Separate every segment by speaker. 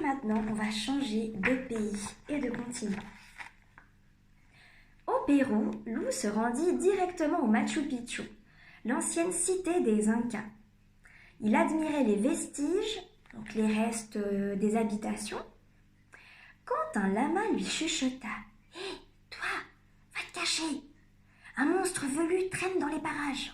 Speaker 1: maintenant, on va changer de pays et de continent. Au Pérou, Lou se rendit directement au Machu Picchu, l'ancienne cité des Incas. Il admirait les vestiges, donc les restes des habitations, quand un lama lui chuchota « Hé, toi, va te cacher! Un monstre velu traîne dans les parages. »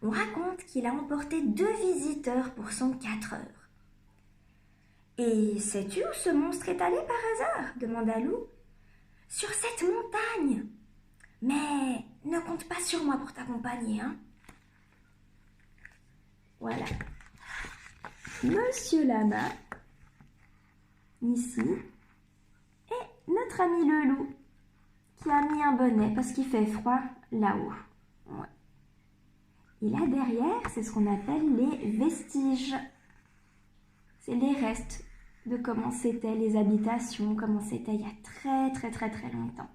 Speaker 1: On raconte qu'il a emporté 2 visiteurs pour son 4 heures. « Et sais-tu où ce monstre est allé par hasard ?» demanda Lou. « Sur cette montagne. Mais ne compte pas sur moi pour t'accompagner, hein. » Voilà. Monsieur Lama, ici, et notre ami le loup, qui a mis un bonnet parce qu'il fait froid là-haut. Ouais. Et là derrière, c'est ce qu'on appelle les vestiges. C'est les restes de comment c'était les habitations, comment c'était il y a très longtemps.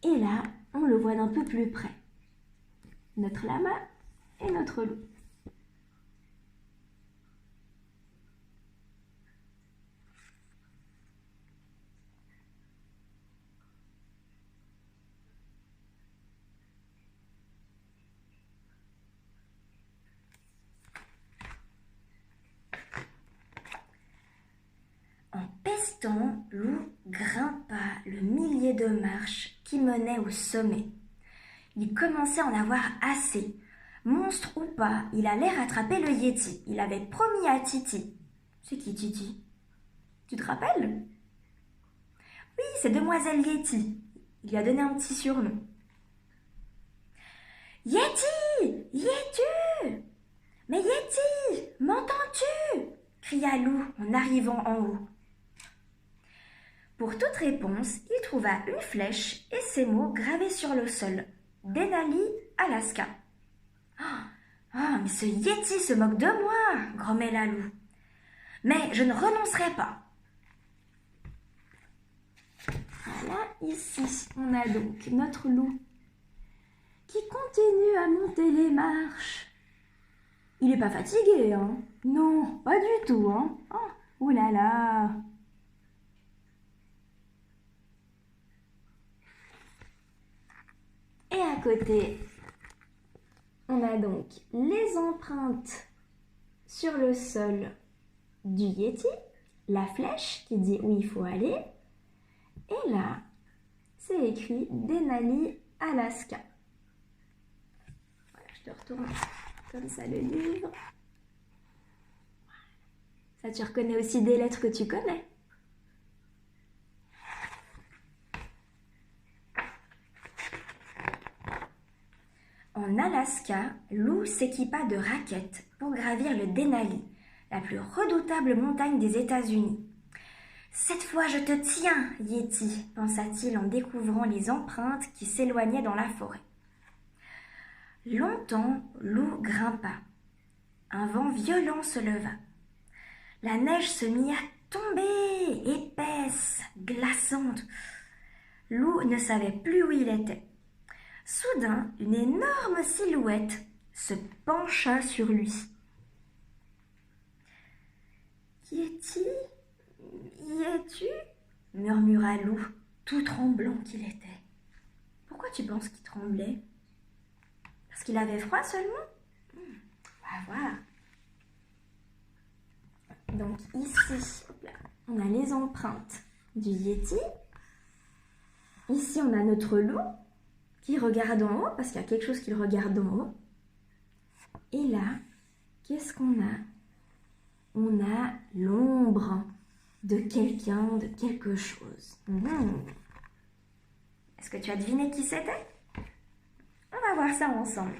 Speaker 1: Et là, on le voit d'un peu plus près. Notre lama et notre loup. En pestant, Lou grimpa le millier de marches qui menaient au sommet. Il commençait à en avoir assez. Monstre ou pas, il allait rattraper le Yéti. Il avait promis à Titi. C'est qui Titi? Tu te rappelles? Oui, c'est Demoiselle Yéti. Il lui a donné un petit surnom. Yéti! Yétu! Mais Yéti! M'entends-tu? Cria Lou en arrivant en haut. Pour toute réponse, il trouva une flèche et ces mots gravés sur le sol. Denali, Alaska. Ah, mais ce Yéti se moque de moi, grommela Lou. Mais je ne renoncerai pas. Voilà, ici, on a donc notre loup qui continue à monter les marches. Il n'est pas fatigué, hein? Non, pas du tout, hein? Oh, ouh là là! Et à côté, on a donc les empreintes sur le sol du Yéti, la flèche qui dit où il faut aller, et là, c'est écrit Denali, Alaska. Voilà, je te retourne comme ça le livre. Ça, tu reconnais aussi des lettres que tu connais. En Alaska, Lou s'équipa de raquettes pour gravir le Denali, la plus redoutable montagne des États-Unis. « Cette fois je te tiens, Yéti !» pensa-t-il en découvrant les empreintes qui s'éloignaient dans la forêt. Longtemps, Lou grimpa. Un vent violent se leva. La neige se mit à tomber, épaisse, glaçante. Lou ne savait plus où il était. Soudain, une énorme silhouette se pencha sur lui. « Qui es-tu ? Y es-tu » murmura Lou, tout tremblant qu'il était. « Pourquoi tu penses qu'il tremblait ? Parce qu'il avait froid seulement ? Va voir. » Donc ici, on a les empreintes du Yéti. Ici, on a notre loup qui regarde en haut, parce qu'il y a quelque chose qu'il regarde en haut. Et là, qu'est-ce qu'on a? On a l'ombre de quelqu'un, de quelque chose. Est-ce que tu as deviné qui c'était? On va voir ça ensemble.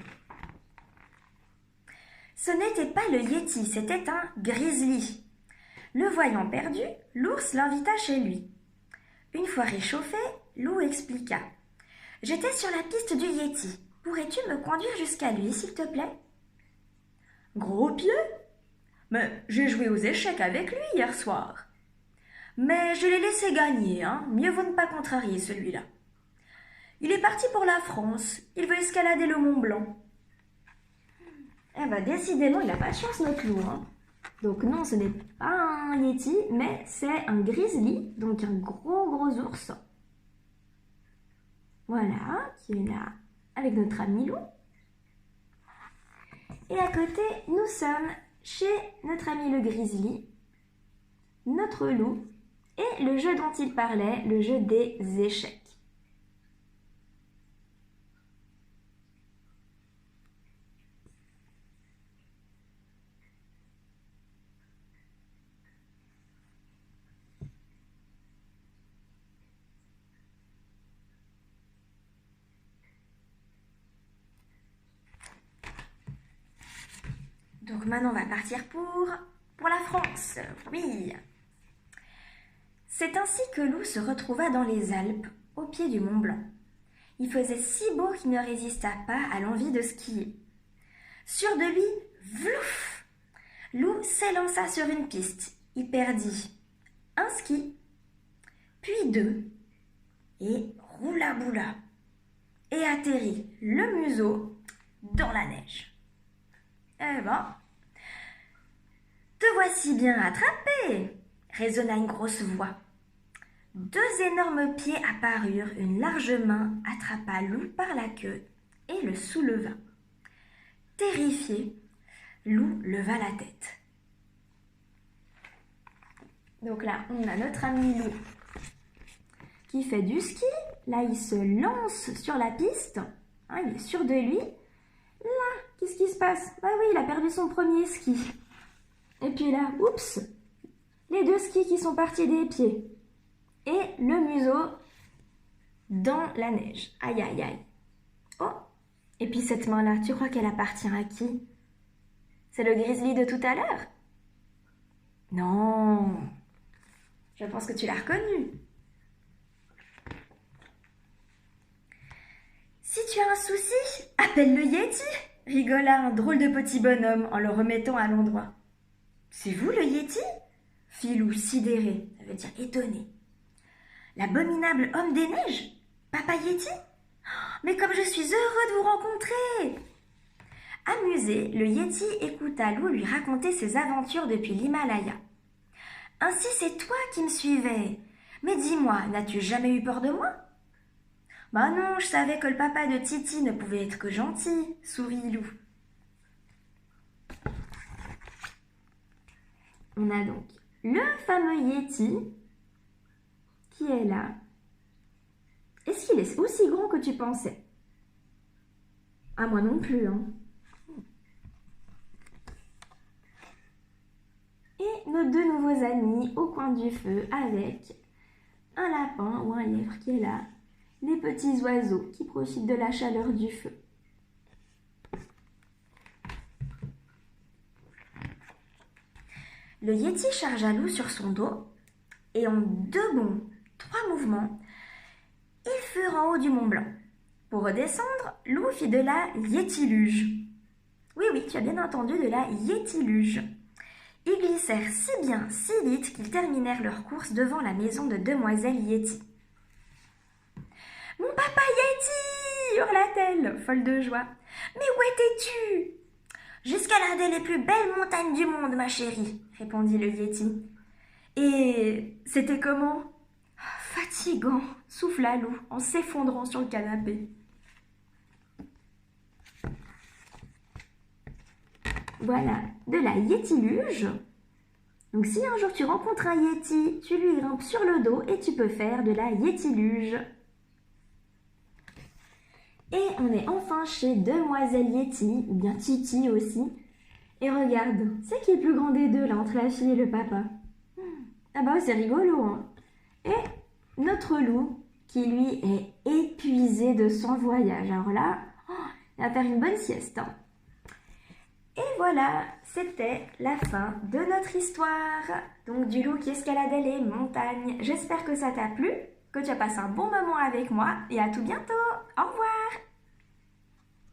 Speaker 1: Ce n'était pas le Yéti, c'était un grizzly. Le voyant perdu, l'ours l'invita chez lui. Une fois réchauffé, Lou expliqua. « J'étais sur la piste du Yéti. Pourrais-tu me conduire jusqu'à lui, s'il te plaît ?»« Gros pied ? Mais j'ai joué aux échecs avec lui hier soir. Mais je l'ai laissé gagner, hein. Mieux vaut ne pas contrarier celui-là. Il est parti pour la France. Il veut escalader le Mont Blanc. » Eh ben, décidément, il n'a pas de chance, notre loup, hein. Donc non, ce n'est pas un yéti, mais c'est un grizzly, donc un gros ours. Voilà, qui est là avec notre ami loup. Et à côté, nous sommes chez notre ami le grizzly, notre loup, et le jeu dont il parlait, le jeu des échecs. Donc maintenant, on va partir pour la France. Oui. C'est ainsi que Loup se retrouva dans les Alpes, au pied du Mont Blanc. Il faisait si beau qu'il ne résista pas à l'envie de skier. Sûr de lui, vlouf! Loup s'élança sur une piste. Il perdit un ski, puis deux, et roula-boula, et atterrit le museau dans la neige. Eh ben, te voici bien attrapé, résonna une grosse voix. Deux énormes pieds apparurent, une large main attrapa Loup par la queue et le souleva. Terrifié, Loup leva la tête. Donc là, on a notre ami Loup qui fait du ski. Là, il se lance sur la piste. Hein, il est sûr de lui. Là, qu'est-ce qui se passe? Bah oui, il a perdu son premier ski. Et puis là, oups, les deux skis qui sont partis des pieds. Et le museau dans la neige. Aïe, aïe, aïe. Oh, et puis cette main-là, tu crois qu'elle appartient à qui? C'est le grizzly de tout à l'heure? Non, je pense que tu l'as reconnu. Si tu as un souci, appelle le Yeti, rigola un drôle de petit bonhomme en le remettant à l'endroit. C'est vous le Yeti? Fit Loup sidéré, ça veut dire étonné. L'abominable homme des neiges? Papa Yeti? Mais comme je suis heureux de vous rencontrer! Amusé, le Yeti écouta Loup lui raconter ses aventures depuis l'Himalaya. Ainsi c'est toi qui me suivais. Mais dis-moi, n'as-tu jamais eu peur de moi? Bah non, je savais que le papa de Titi ne pouvait être que gentil, sourit Loup. On a donc le fameux Yeti qui est là. Est-ce qu'il est aussi grand que tu pensais? Ah, moi non plus, hein. Et nos deux nouveaux amis au coin du feu avec un lapin ou un lièvre qui est là, les petits oiseaux qui profitent de la chaleur du feu. Le Yeti chargea Loup sur son dos et en 2 bonds, 3 mouvements, ils furent en haut du Mont Blanc. Pour redescendre, Loup fit de la yétiluge. Oui, oui, tu as bien entendu, de la yétiluge. Ils glissèrent si bien, si vite qu'ils terminèrent leur course devant la maison de Demoiselle Yeti. « Mon papa Yeti !» hurla-t-elle, folle de joie. « Mais où étais-tu ?»« J'escaladais les plus belles montagnes du monde, ma chérie, » répondit le Yeti. « Et c'était comment ?»« Fatigant, » souffla Loup en s'effondrant sur le canapé. Voilà, de la yétiluge. Donc si un jour tu rencontres un yéti, tu lui grimpes sur le dos et tu peux faire de la yétiluge. Et on est enfin chez Demoiselle Yeti, ou bien Titi aussi. Et regarde, c'est qui est le plus grand des deux là, entre la fille et le papa? Ah bah c'est rigolo, hein. Et notre Loup, qui lui est épuisé de son voyage. Alors là, il va faire une bonne sieste, hein. Et voilà, c'était la fin de notre histoire. Donc du loup qui escaladait les montagnes. J'espère que ça t'a plu, que tu as passé un bon moment avec moi et à tout bientôt. Au revoir!